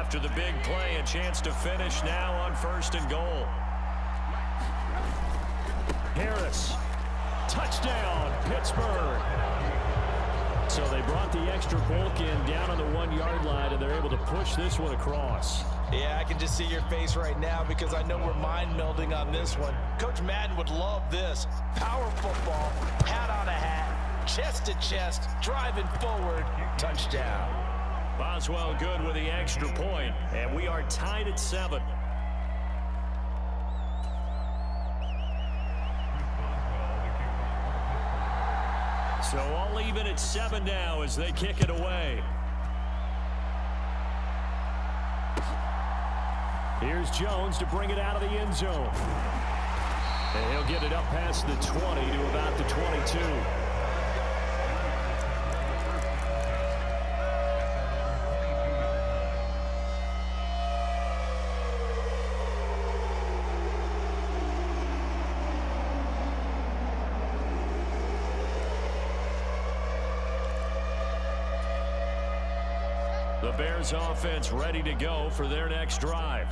After the big play, a chance to finish now on 1st and goal. Harris. Touchdown, Pittsburgh. So they brought the extra bulk in down on the 1-yard line, and they're able to push this one across. Yeah, I can just see your face right now because I know we're mind-melding on this one. Coach Madden would love this. Power football, hat on a hat, chest to chest, driving forward, touchdown. Boswell good with the extra point, and we are tied at 7. So all even at 7 now as they kick it away. Here's Jones to bring it out of the end zone. And he'll get it up past the 20 to about the 22. The Bears offense ready to go for their next drive.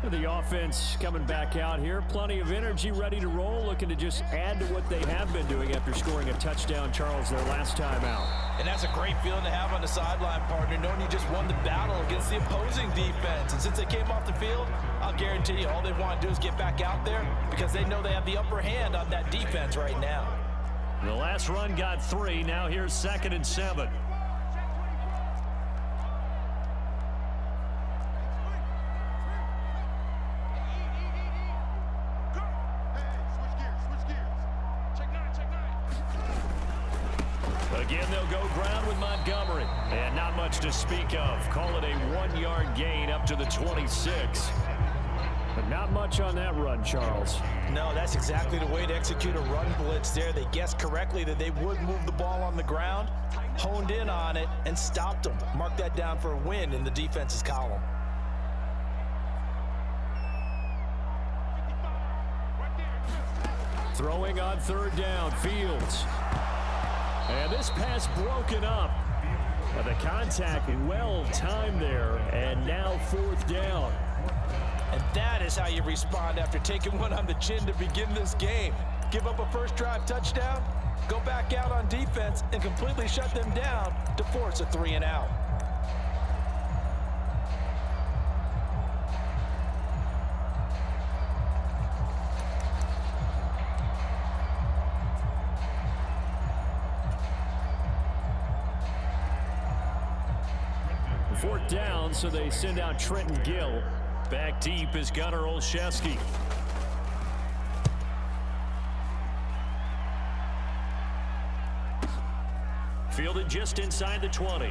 The offense coming back out here. Plenty of energy, ready to roll, looking to just add to what they have been doing after scoring a touchdown, Charles, their last time out. And that's a great feeling to have on the sideline, partner, knowing you just won the battle against the opposing defense. And since they came off the field, I'll guarantee you all they want to do is get back out there because they know they have the upper hand on that defense right now. The last run got 3. Now here's 2nd and 7. Again, they'll go ground with Montgomery. And not much to speak of. Call it a 1-yard gain up to the 26. But not much on that run, Charles. No, that's exactly the way to execute a run blitz there. They guessed correctly that they would move the ball on the ground, honed in on it, and stopped them. Mark that down for a win in the defense's column. Throwing on 3rd down, Fields. And this pass broken up. The contact well timed there, and now 4th down. And that is how you respond after taking one on the chin to begin this game. Give up a first drive touchdown, go back out on defense, and completely shut them down to force a 3-and-out. Fourth down, so they send out Trenton Gill. Back deep is Gunnar Olszewski. Fielded just inside the 20.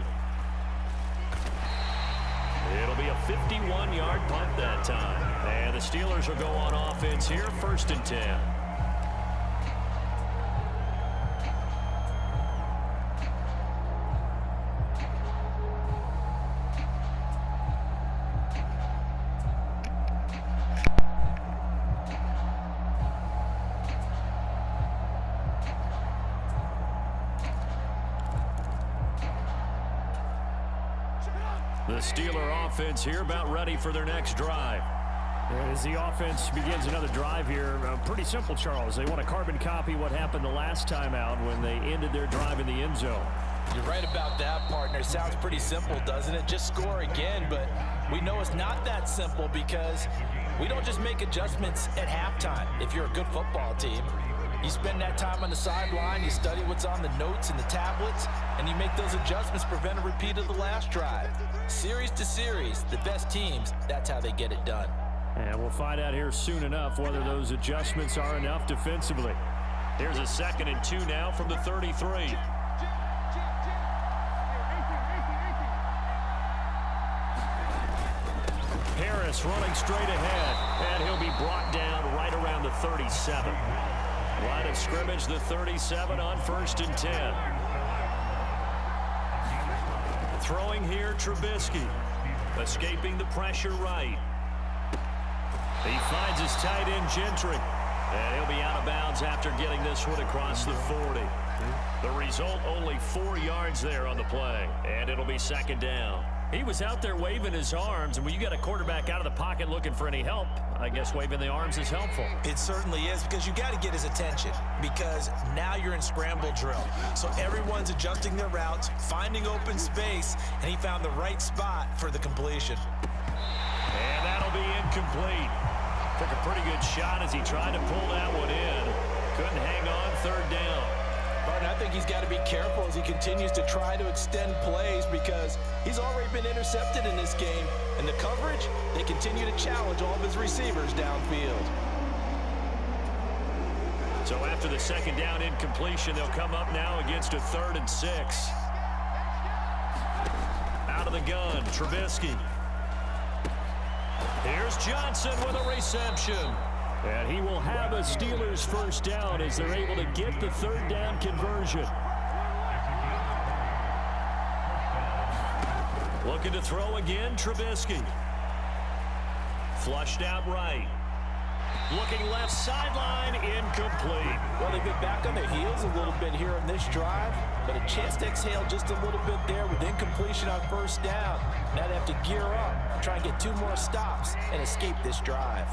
It'll be a 51-yard punt that time. And the Steelers will go on offense here, 1st and 10. The Steeler offense here about ready for their next drive. As the offense begins another drive here, pretty simple, Charles. They want to carbon copy what happened the last time out when they ended their drive in the end zone. You're right about that, partner. Sounds pretty simple, doesn't it? Just score again, but we know it's not that simple because we don't just make adjustments at halftime if you're a good football team. You spend that time on the sideline, you study what's on the notes and the tablets, and you make those adjustments to prevent a repeat of the last drive. Series to series, the best teams, that's how they get it done. And we'll find out here soon enough whether those adjustments are enough defensively. Here's a 2nd and 2 now from the 33. Harris running straight ahead, and he'll be brought down right around the 37. Line of scrimmage, the 37 on 1st and 10. Throwing here, Trubisky. Escaping the pressure right. He finds his tight end, Gentry. And he'll be out of bounds after getting this one across the 40. The result, only 4 yards there on the play. And it'll be 2nd down. He was out there waving his arms, and when you got a quarterback out of the pocket looking for any help, I guess waving the arms is helpful. It certainly is, because you got to get his attention, because now you're in scramble drill. So everyone's adjusting their routes, finding open space, and he found the right spot for the completion. And that'll be incomplete. Took a pretty good shot as he tried to pull that one in. Couldn't hang on, third down. Partner, I think he's got to be careful as he continues to try to extend plays, because he's already been intercepted in this game. And the coverage, they continue to challenge all of his receivers downfield. So after the second down incompletion, they'll come up now against a 3rd and 6. Out of the gun, Trubisky. Here's Johnson with a reception. And he will have a Steelers first down as they're able to get the 3rd down conversion. Looking to throw again, Trubisky. Flushed out right. Looking left sideline, incomplete. Well, they've been back on their heels a little bit here on this drive, but a chance to exhale just a little bit there with incompletion on first down. Now they have to gear up, try and get 2 more stops and escape this drive.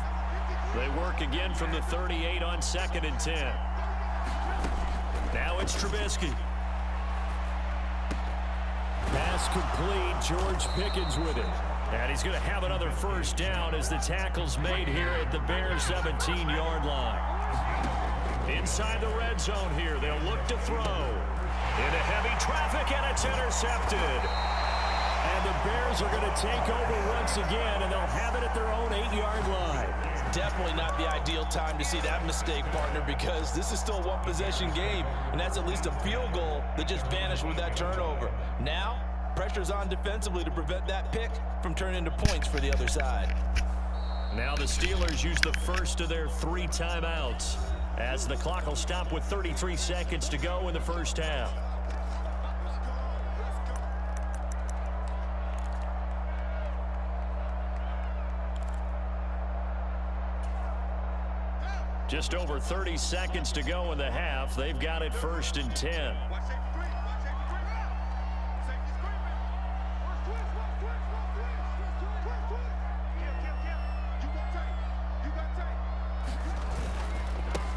They work again from the 38 on 2nd and 10. Now it's Trubisky. Pass complete. George Pickens with it. And he's going to have another first down as the tackle's made here at the Bears 17-yard line. Inside the red zone here. They'll look to throw. Into heavy traffic, and it's intercepted. And the Bears are going to take over once again, and they'll have it at their own 8-yard line. Definitely not the ideal time to see that mistake, partner, because this is still a one-possession game, and that's at least a field goal that just vanished with that turnover. Now, pressure's on defensively to prevent that pick from turning into points for the other side. Now the Steelers use the first of their 3 timeouts as the clock will stop with 33 seconds to go in the first half. Just over 30 seconds to go in the half. They've got it 1st and 10.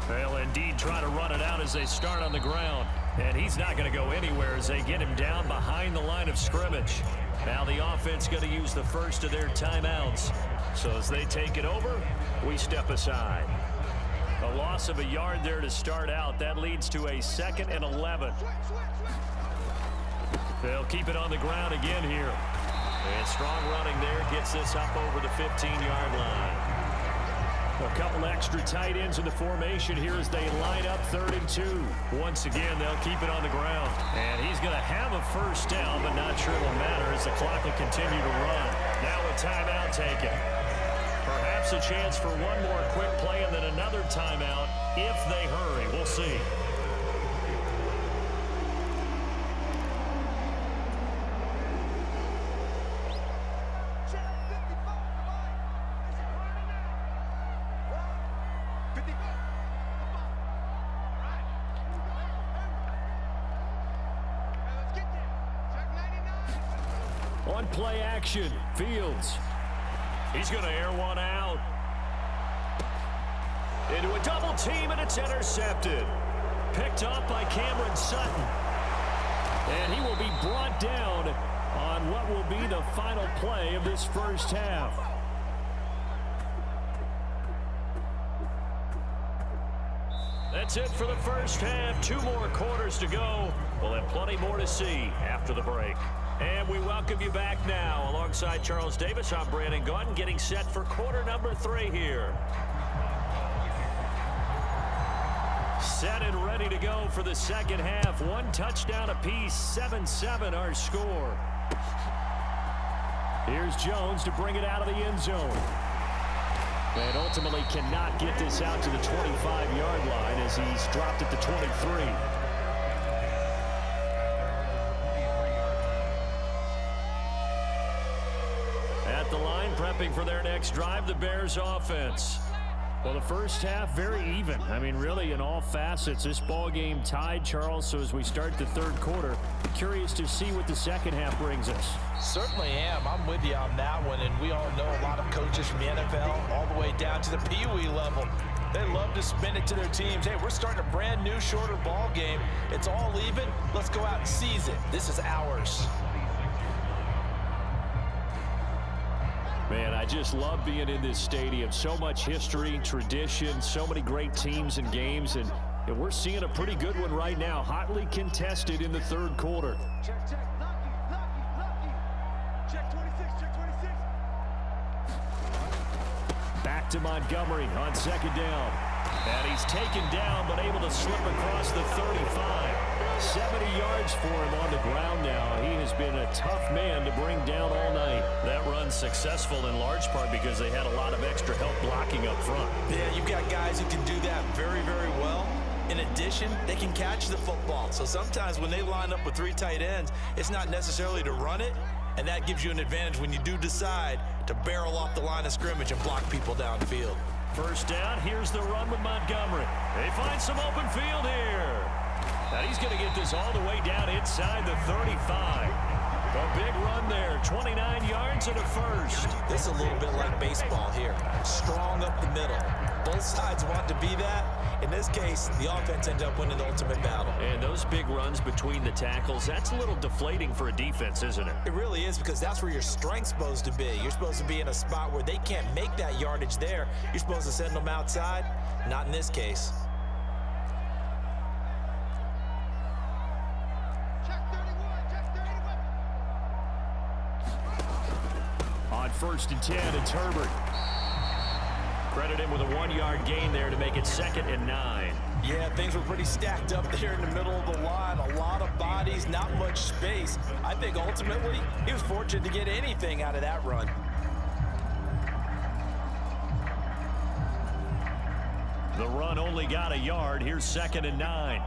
They'll indeed try to run it out as they start on the ground. And he's not going to go anywhere as they get him down behind the line of scrimmage. Now the offense going to use the first of their timeouts. So as they take it over, we step aside. A loss of a yard there to start out. That leads to a 2nd and 11. They'll keep it on the ground again here. And strong running there gets this up over the 15-yard line. A couple extra tight ends in the formation here as they line up 3rd and 2. Once again, they'll keep it on the ground. And he's going to have a first down, but not sure it'll matter as the clock will continue to run. Now a timeout taken. Perhaps a chance for one more quick play and then another timeout if they hurry. We'll see. On play action, Fields. He's going to air one out. Into a double team, and it's intercepted. Picked up by Cameron Sutton. And he will be brought down on what will be the final play of this first half. That's it for the first half. 2 more quarters to go. We'll have plenty more to see after the break. And we welcome you back now. Alongside Charles Davis, I'm Brandon Gaudin, getting set for quarter number 3 here. Set and ready to go for the second half. 1 touchdown apiece, 7-7 our score. Here's Jones to bring it out of the end zone. And ultimately cannot get this out to the 25-yard line as he's dropped at the 23. At the line, prepping for their next drive, the Bears offense. Well, the first half, very even. I mean, really, in all facets, this ball game tied, Charles. So as we start the third quarter, curious to see what the second half brings us. Certainly am. I'm with you on that one. And we all know a lot of coaches from the NFL all the way down to the Pee-wee level. They love to spin it to their teams. Hey, we're starting a brand new, shorter ball game. It's all even. Let's go out and seize it. This is ours. Man, I just love being in this stadium. So much history, tradition, so many great teams and games, and we're seeing a pretty good one right now. Hotly contested in the third quarter. Check, check, lucky. Check 26, check 26. Back to Montgomery on second down. And he's taken down, but able to slip across the 35. 70 yards for him on the ground now. He has been a tough man to bring down all night. That run successful in large part because they had a lot of extra help blocking up front. Yeah, you've got guys who can do that very, very well. In addition, they can catch the football. So sometimes when they line up with 3 tight ends, it's not necessarily to run it, and that gives you an advantage when you do decide to barrel off the line of scrimmage and block people downfield. First down, here's the run with Montgomery. They find some open field here. And he's going to get this all the way down inside the 35. A big run there, 29 yards and a first. This is a little bit like baseball here. Strong up the middle. Both sides want to be that. In this case, the offense ended up winning the ultimate battle. And those big runs between the tackles, that's a little deflating for a defense, isn't it? It really is, because that's where your strength's supposed to be. You're supposed to be in a spot where they can't make that yardage there. You're supposed to send them outside. Not in this case. On first and 10, it's Herbert. Credit him with a 1-yard gain there to make it 2nd and 9. Yeah, things were pretty stacked up there in the middle of the line. A lot of bodies, not much space. I think ultimately he was fortunate to get anything out of that run. The run only got a yard. Here's 2nd and 9.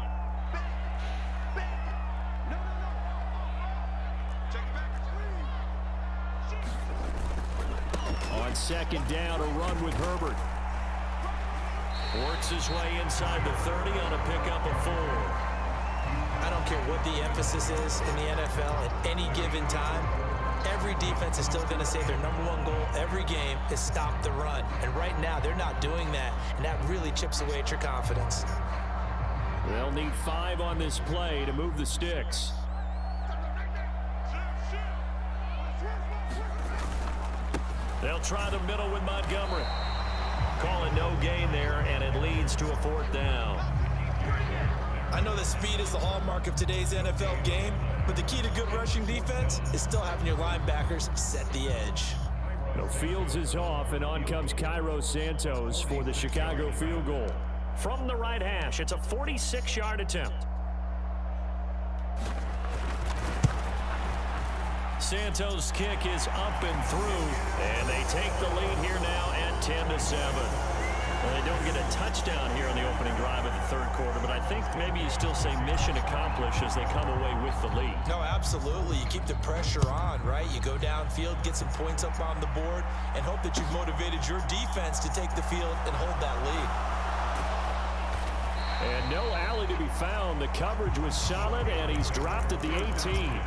On second down, a run with Herbert. Works his way inside the 30 on a pickup of 4. I don't care what the emphasis is in the NFL at any given time. Every defense is still going to say their #1 goal every game is stop the run. And right now, they're not doing that, and that really chips away at your confidence. They'll need 5 on this play to move the sticks. They'll try the middle with Montgomery. Calling no gain there, and it leads to a 4th down. I know that speed is the hallmark of today's NFL game, but the key to good rushing defense is still having your linebackers set the edge. No, Fields is off, and on comes Cairo Santos for the Chicago field goal. From the right hash, it's a 46-yard attempt. Santos' kick is up and through, and they take the lead here now at 10-7. Well, they don't get a touchdown here on the opening drive of the third quarter, but I think maybe you still say mission accomplished as they come away with the lead. No, absolutely. You keep the pressure on, right? You go downfield, get some points up on the board, and hope that you've motivated your defense to take the field and hold that lead. And no alley to be found. The coverage was solid, and he's dropped at the 18.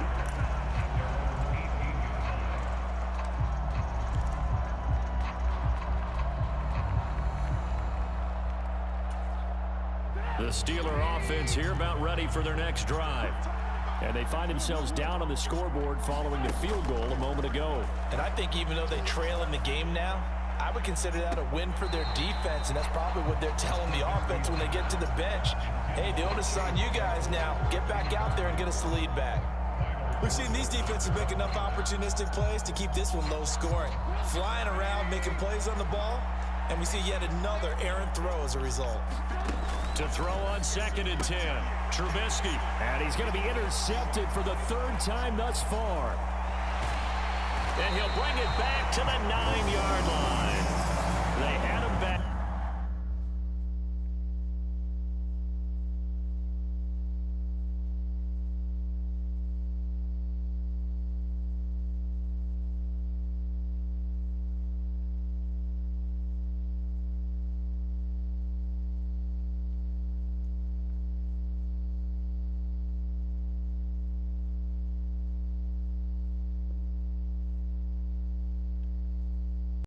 The Steeler offense here about ready for their next drive. And they find themselves down on the scoreboard following the field goal a moment ago. And I think even though they trail in the game now, I would consider that a win for their defense, and that's probably what they're telling the offense when they get to the bench. Hey, the onus is on you guys now. Get back out there and get us the lead back. We've seen these defenses make enough opportunistic plays to keep this one low scoring. Flying around, making plays on the ball, and we see yet another errant throw as a result. To throw on 2nd and 10, Trubisky. And he's going to be intercepted for the 3rd time thus far. And he'll bring it back to the 9-yard line. They had him